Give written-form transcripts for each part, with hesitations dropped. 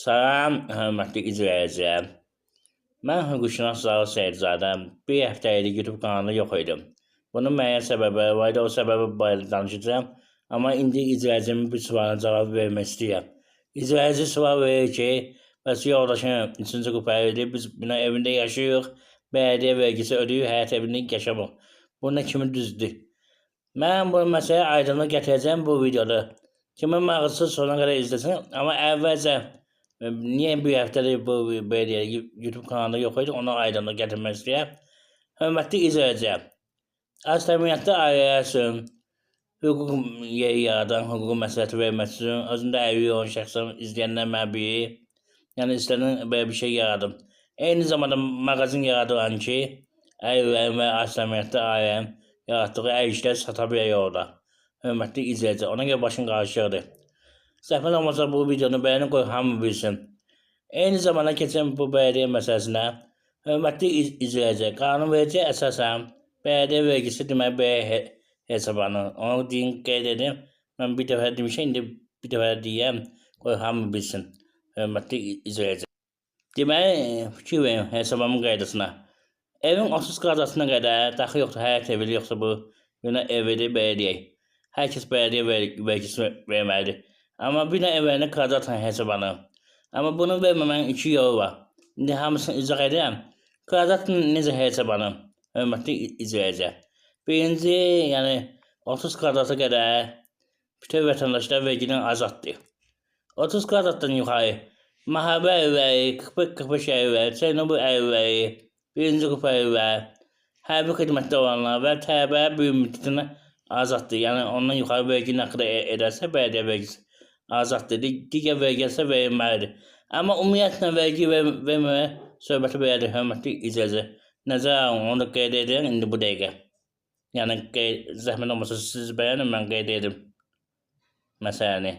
Salam, hörmətli izləyicilər. Mən hüquqşünas Zaur Seyidzadə bir həftə idi YouTube kanalı yox idim. Bunun müəyyən səbəbləri var idi, o səbəbi barədə danışacağım. Amma indi izləyicimin bir sualına cavab vermək istəyirəm. İzləyici sual verir ki, bəs yoldaşım 3-cü qrupaya idi, biz bina evində yaşayırıq, bələdiyyə vergisi ödəyir, həyat evində yaşamıq. Bu nə kimi düzdür? Mən bu məsələyə aydınlıq gətirəcəm bu videoda. Kimin maraqlısı sonuna qədər izləsin, amma əvvəlcə niyə bir həftədir bu belə YouTube kanalında yox idi, ona aydınlıq gətirmək istəyirəm. Hörmətli izləyicilər, az təminatlı ailələr üçün hüquq yeri yaradan, hüquq məsləhəti vermək üçün özündə əlilliyi olan şəxslərin izləyənlər məbiri, yəni istənilən belə bir şey yaradım. Eyni zamanda mağazin yaradılan ki, əlillərin və az təminatlı ailələrin yaratdığı əl işləri sata bilər orada. Hörmətli izləyicilər, ona görə başın qarışıqdır. Zəhmət olmasa bu videonu bəyənin qoy hamı bilsin. Eyni zamanda keçən bu bələdiyyə məsələsinə, hörmətli izləyicilər, qanunverici əsasən bələdiyyə vergisi demək belə hesablanır. Onu deyin, qeyd edin. Mən bir dəfə demişəm, indi bir dəfə deyəm, qoy hamı bilsin. Hörmətli izləyicilər. Deməli, fikir verin hesablamın qaydasına. Evin 30 kvadratına qədər daxil yoxdur, həyət evi yoxsa bu yine evidir bələdiyyə. Hər kəs bələdiyyə vergisi verməlidir. Amma bir də evlərini kvadratla hesablanır. Amma bunu verməmənin iki yolu var. İndi hamısını izah edirəm. Kvadratla necə hesablanır? Hörmətli izləyicilər. Birinci, yəni 30 kvadrata qədər bütün vətəndaşlar vergiden azaddır. 30 kvadratdan yuxarı müharibə evləri, 40-45 evləri, Çernobıl evləri, birinci qrup evləri, hərbi xidmətdə olanlar və tələbələr bir müddətinə azaddır. Yəni ondan yuxarı vergi nə qədər edərsə bələdiyyə vergisi azaddır. Digər vergi isə verilməlidir. Amma ümumiyyətlə vergi verməyə söhbəti belədir, hörmətli izləyicilər. Nəzərə alın, onu da qeyd edirəm indi bu dəqiqə. Yəni zəhmət olmasa siz bəyənin, mən qeyd edim məsələni.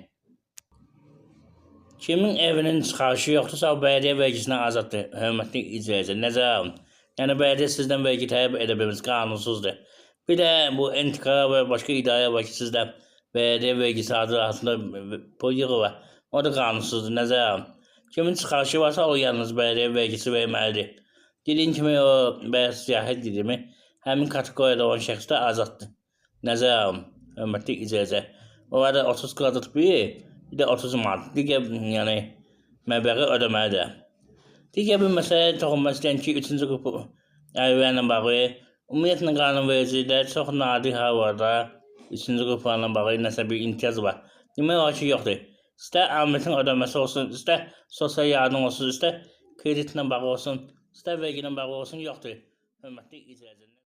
Kimin evinin çıxarışı yoxdursa, o bələdiyyə vergisindən azaddır, hörmətli izləyicilər. Nəzərə alın. Yəni bələdiyyə sizdən vergi tələb edə bilməz, qanunsuzdur. Bir də bu entikara və başqa idarə var ki, sizdən bələdiyyə vergisi adı altında pul yığılır. O da qanunsuzdur, nəzərə alın. Kimin çıxarışı varsa, o yalnız bələdiyyə vergisi verməlidir. Dediyim kimi, o bəyaz siyahət dediyimi, həmin kateqoriyada olan şəxs də azaddır. Nəzərə alın, hörmətli izləyicilər. Orada 30 kvadrat bir də 30 manat. Digər yəni məbləği ödəməlidir. Digər bir məsələyə toxunmaq istəyən ki, 3-cü qrup əlillərlə bağlı, ümumiyyətlə qanunvericilikdə çox nadir hallarda 3-cü qruplarla bağlı nəsə bir imtiyaz var. Demək olar ki, yoxdur. İstər əmriyyətin ödəməsi olsun, istər sosial yardım olsun, istər kreditlə bağlı olsun, istər vergi ilə bağlı olsun, yoxdur. Hörmətli izləyicilər.